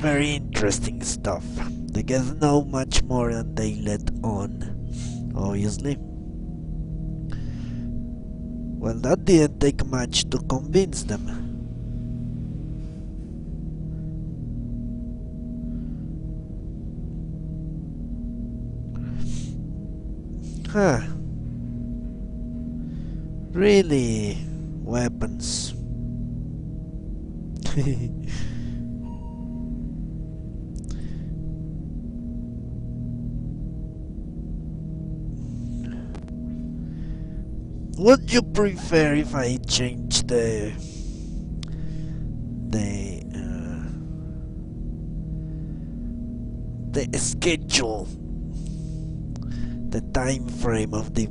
very interesting stuff. They get know much more than they let on, obviously. Well, that didn't take much to convince them. Huh. Really? Weapons. Would you prefer if I change the schedule, the time frame of the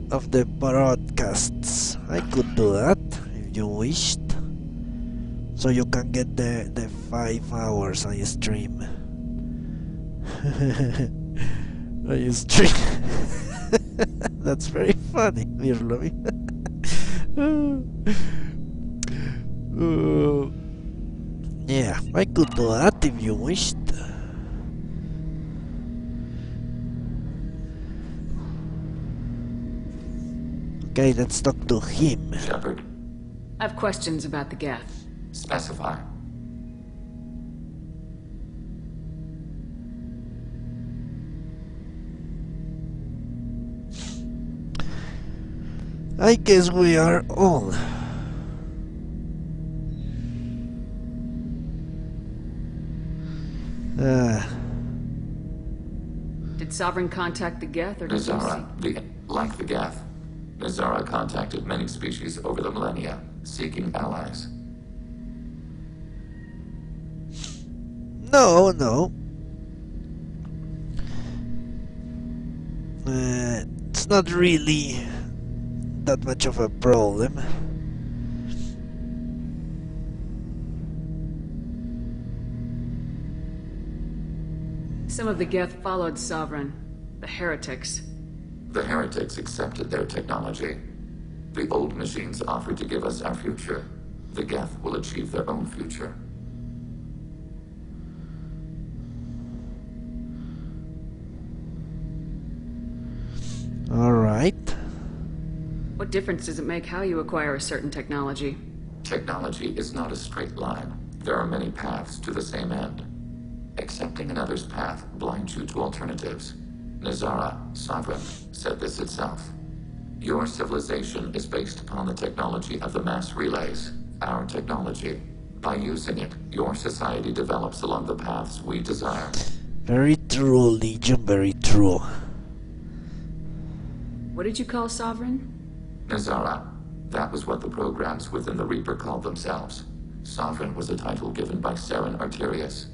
of the broadcasts? I could do that if you wished, so you can get the 5 hours I stream. I stream. That's very funny, really. Yeah, I could do that if you wished. Okay, let's talk to him. Shepard, I have questions about the Geth. specify. I guess we are all. Did Sovereign contact the Geth, or did you Nazara, like the Geth, Nazara contacted many species over the millennia, seeking allies. No. It's not really that much of a problem. Some of the Geth followed Sovereign, the heretics. The heretics accepted their technology. The old machines offered to give us our future. The Geth will achieve their own future. Alright. What difference does it make how you acquire a certain technology? Technology is not a straight line. There are many paths to the same end. Accepting another's path blinds you to alternatives. Nazara, Sovereign, said this itself. Your civilization is based upon the technology of the mass relays, our technology. By using it, your society develops along the paths we desire. Very true, Legion, very true. What did you call Sovereign? Nazara, that was what the programs within the Reaper called themselves. Sovereign was a title given by Saren Arterius.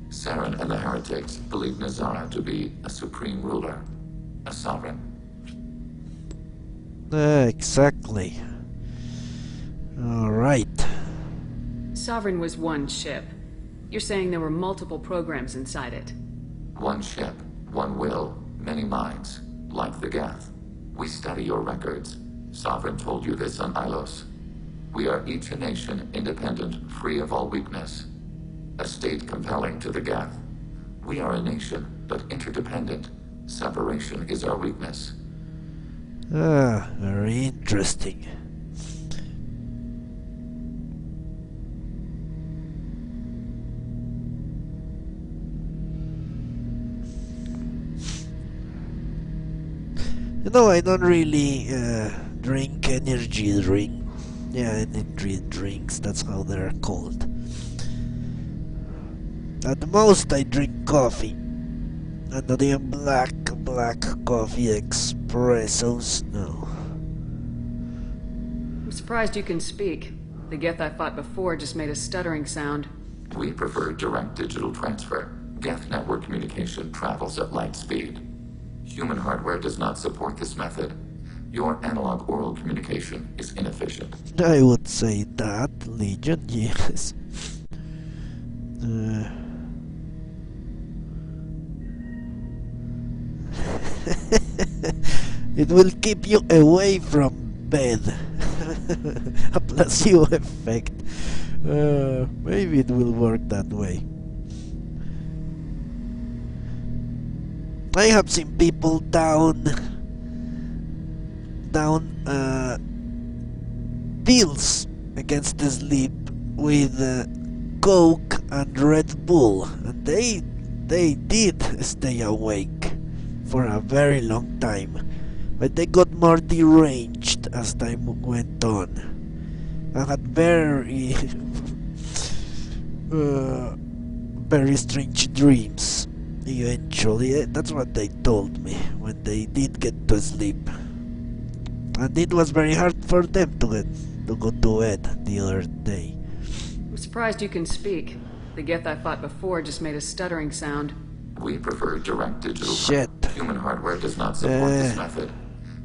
Saren and the heretics believed Nazara to be a supreme ruler, a sovereign. Exactly. Alright. Sovereign was one ship. You're saying there were multiple programs inside it. One ship, one will, many minds, like the Geth. We study your records. Sovereign told you this on Ilos. We are each a nation, independent, free of all weakness. A state compelling to the Geth. We are a nation, but interdependent. Separation is our weakness. Very interesting. You know, I don't really drink energy drink. Yeah, energy drinks, that's how they're called. At the most I drink coffee. And the black coffee espressos, no. I'm surprised you can speak. The Geth I fought before just made a stuttering sound. We prefer direct digital transfer. Geth network communication travels at light speed. Human hardware does not support this method. Your analog oral communication is inefficient. I would say that, Legion, yes. It will keep you away from bed. A placebo effect. Maybe it will work that way. I have seen people down pills against the sleep with Coke and Red Bull, and they did stay awake for a very long time, but they got more deranged as time went on. I had very very strange dreams. Eventually, that's what they told me when they did get to sleep, and it was very hard for them to go to bed the other day. I'm surprised you can speak. The Geth I fought before just made a stuttering sound. We prefer direct digital. Shit. Human hardware does not support this method.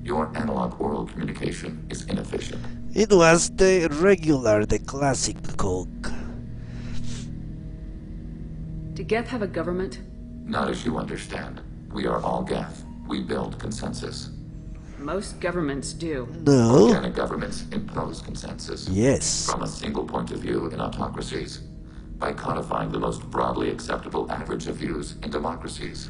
Your analog oral communication is inefficient. It was the classic Coke. Do Geth have a government? Not as you understand. We are all Geth. We build consensus. Most governments do. No. Organic governments impose consensus. Yes. From a single point of view in autocracies, by codifying the most broadly acceptable average of views in democracies.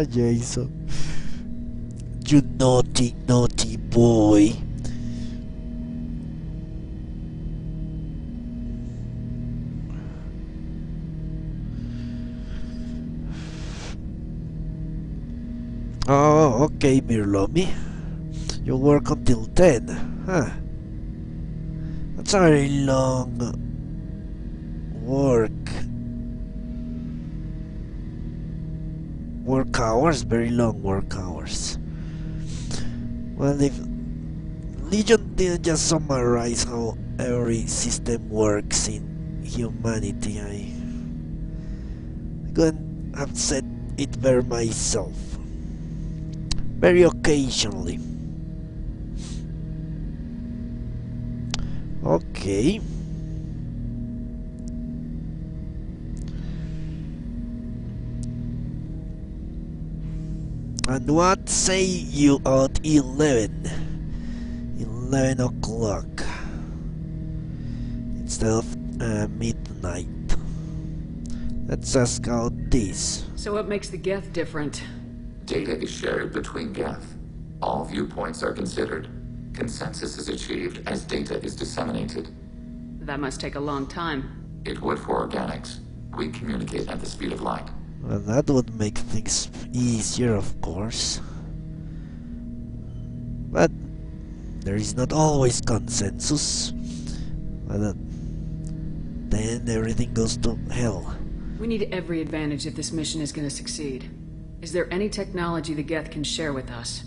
Jason. You naughty, naughty boy. Oh, okay, Mirlomi. You work until 10, huh? That's a very long work hours, very long work hours. Well, if Legion didn't just summarize how every system works in humanity, I couldn't have said it better myself. Very occasionally. Okay. And what say you at 11 o'clock instead of midnight? Let's ask out this. So what makes the Geth different? Data is shared between Geth. All viewpoints are considered. Consensus is achieved as data is disseminated. That must take a long time. It would for organics. We communicate at the speed of light. Well, that would make things easier, of course. But there is not always consensus. Well, then everything goes to hell. We need every advantage if this mission is going to succeed. Is there any technology the Geth can share with us?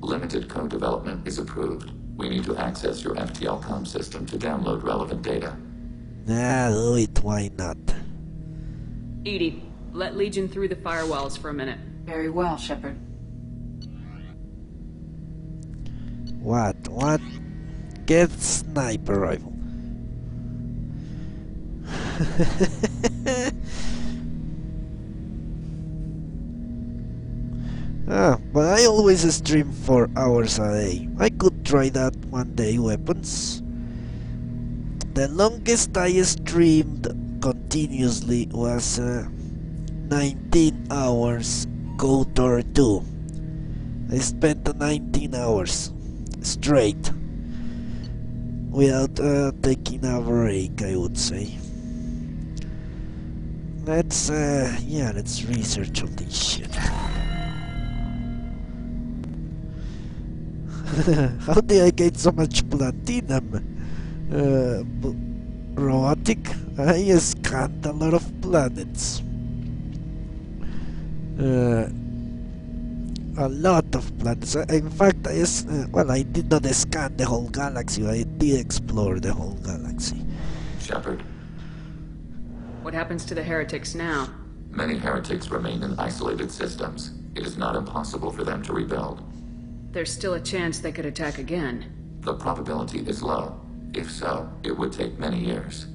Limited code development is approved. We need to access your FTL com system to download relevant data. Nah, do it, why not? Edie, let Legion through the firewalls for a minute. Very well, Shepard. What? Get sniper rifle. But I always stream 4 hours a day. I could try that one day, weapons. The longest I streamed continuously was 19 hours KOTOR 2. I spent 19 hours straight without taking a break, I would say. Let's research all this shit. How did I get so much platinum? Robotic? I scanned a lot of planets. A lot of planets. In fact, I did not scan the whole galaxy. I did explore the whole galaxy. Shepard. What happens to the heretics now? Many heretics remain in isolated systems. It is not impossible for them to rebuild. There's still a chance they could attack again. The probability is low. If so, it would take many years.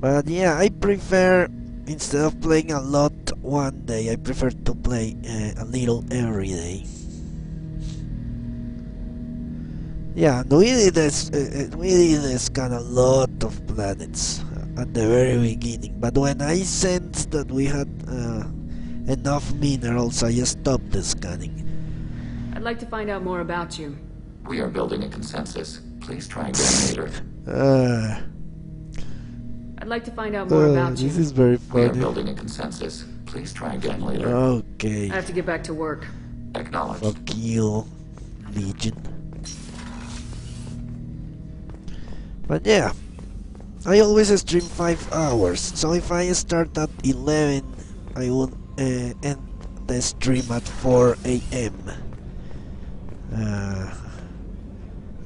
But yeah, I prefer, instead of playing a lot one day. I prefer to play a little every day. Yeah, and we did scan a lot of planets at the very beginning, but when I sensed that we had enough minerals, I stopped the scanning. I'd like to find out more about you. We are building a consensus. Please try again later. I'd like to find out more about you. This is very We are funny. building a consensus. Please try again later. Okay. I have to get back to work. Acknowledged. Fuck you, Legion. But yeah, I always stream 5 hours, so if I start at 11, I will end the stream at 4 AM.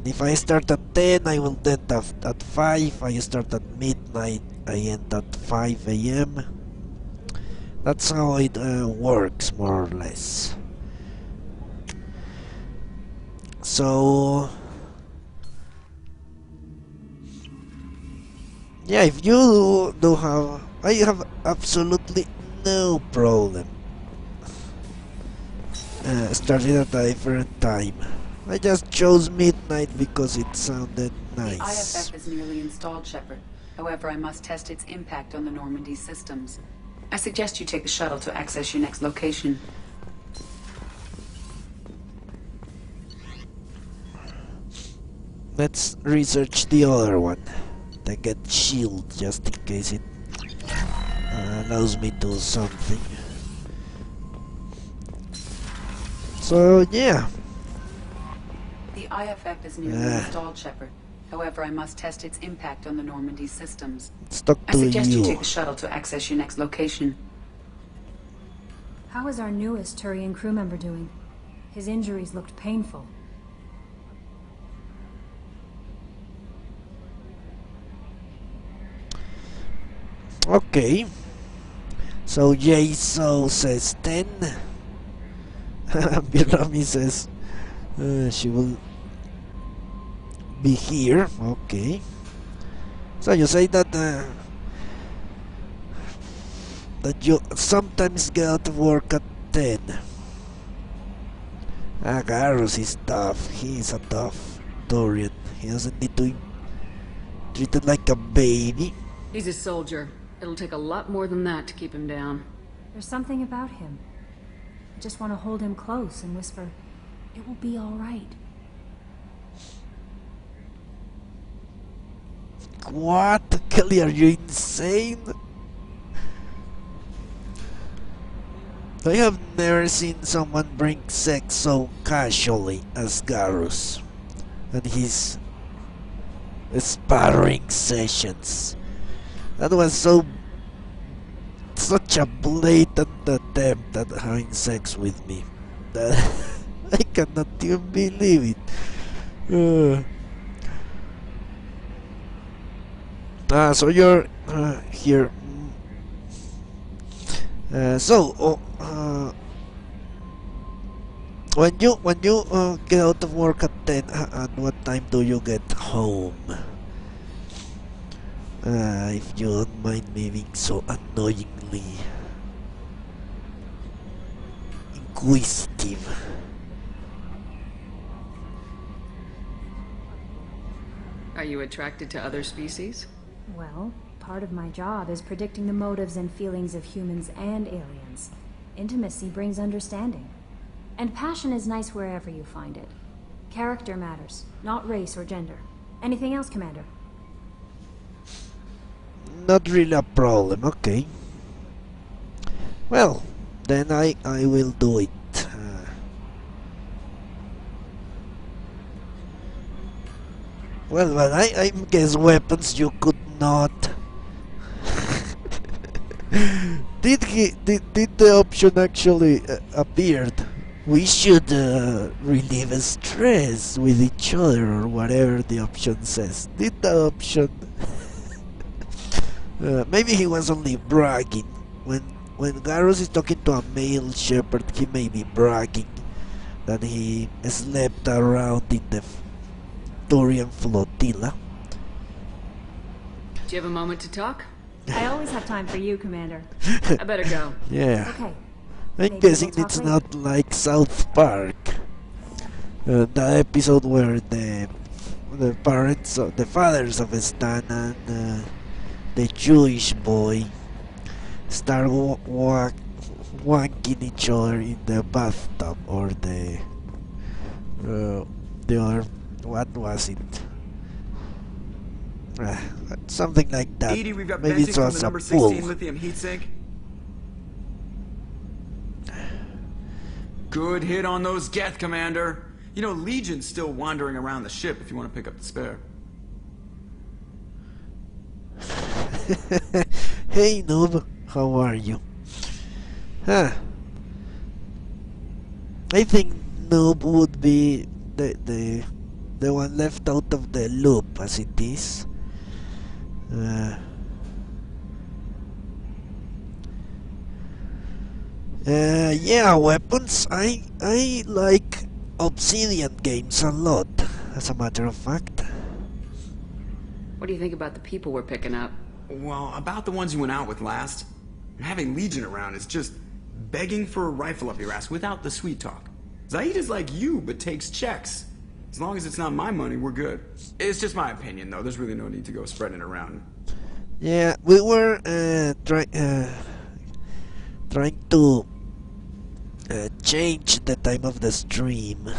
If I start at 10, I will end at 5. I start at midnight, I end at 5 AM. That's how it works, more or less. So yeah, if you do have, I have absolutely no problem starting at a different time. I just chose midnight because it sounded nice. The IFF is nearly installed, Shepard. However, I must test its impact on the Normandy systems. I suggest you take the shuttle to access your next location. Let's research the other one. I get shield just in case it allows me to do something. So yeah. The IFF is nearly installed, Shepard. However, I must test its impact on the Normandy systems. Let's talk I to suggest you you. take the shuttle to access your next location. How is our newest Turian crew member doing? His injuries looked painful. Okay. So Jaiso says 10. Birami says she will be here. Okay. So you say that that you sometimes get out of work at 10. Garrus is tough. He is a tough Dorian. He doesn't need to be treated like a baby. He's a soldier. It'll take a lot more than that to keep him down. There's something about him. I just want to hold him close and whisper, "It will be all right." What? Kelly, are you insane? I have never seen someone bring sex so casually as Garrus and his sparring sessions. That was such a blatant attempt at having sex with me that I cannot even believe it. So you're here. When you get out of work at 10, at what time do you get home? If you don't mind me being so annoyingly inquisitive. Are you attracted to other species? Well, part of my job is predicting the motives and feelings of humans and aliens. Intimacy brings understanding. And passion is nice wherever you find it. Character matters, not race or gender. Anything else, Commander? Not really a problem, okay. Well, then I will do it. Well, but I guess weapons you could not. Did the option actually appeared? We should relieve stress with each other or whatever the option says. Did the option? Maybe he was only bragging. When Garrus is talking to a male shepherd, he may be bragging that he slept around in the Turian flotilla. Do you have a moment to talk? I always have time for you, Commander. I better go. Yeah. Okay. I'm Maybe guessing we'll talk it's later. not like South Park. The episode where the parents, the fathers of Stan and the Jewish boy start wanking each other in the bathtub, or the other, what was it? Uh, Something like that. Edie, we've got Maybe venting it from was the a number pool. 16 lithium heatsink. Good hit on those Geth, Commander. You know, Legion's still wandering around the ship if you want to pick up the spare. Hey noob, how are you? Huh. I think noob would be the one left out of the loop, as it is. Yeah, weapons. I like Obsidian games a lot, as a matter of fact. What do you think about the people we're picking up? Well, about the ones you went out with last, having Legion around is just begging for a rifle up your ass without the sweet talk. Zaid is like you, but takes checks. As long as it's not my money, we're good. It's just my opinion, though. There's really no need to go spreading it around. Yeah, we were trying to change the time of the stream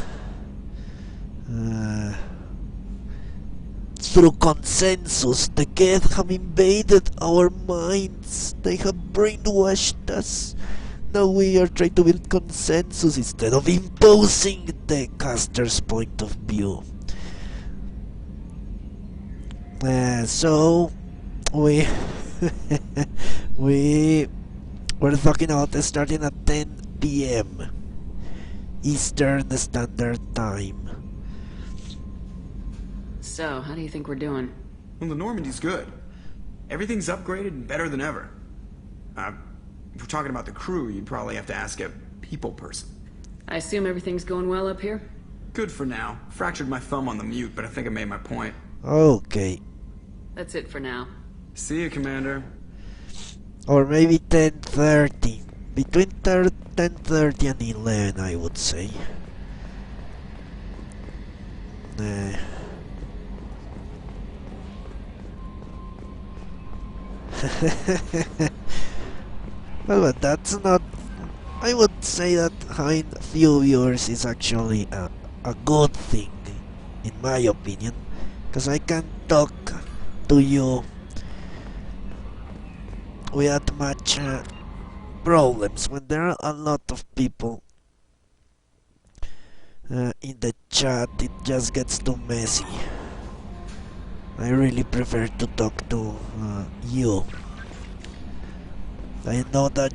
through consensus. The Geth have invaded our minds. They have brainwashed us. Now we are trying to build consensus instead of imposing the caster's point of view. So we we were talking about starting at 10 p.m. Eastern Standard Time. So, how do you think we're doing? Well, the Normandy's good. Everything's upgraded and better than ever. If we're talking about the crew, you'd probably have to ask a people person. I assume everything's going well up here? Good for now. Fractured my thumb on the mute, but I think I made my point. Okay. That's it for now. See you, Commander. Or maybe 10:30. Between 10:30 and 11, I would say. Well, but that's not... I would say that having few viewers is actually a good thing, in my opinion, because I can talk to you without much problems. When there are a lot of people in the chat, it just gets too messy. I really prefer to talk to you. I know that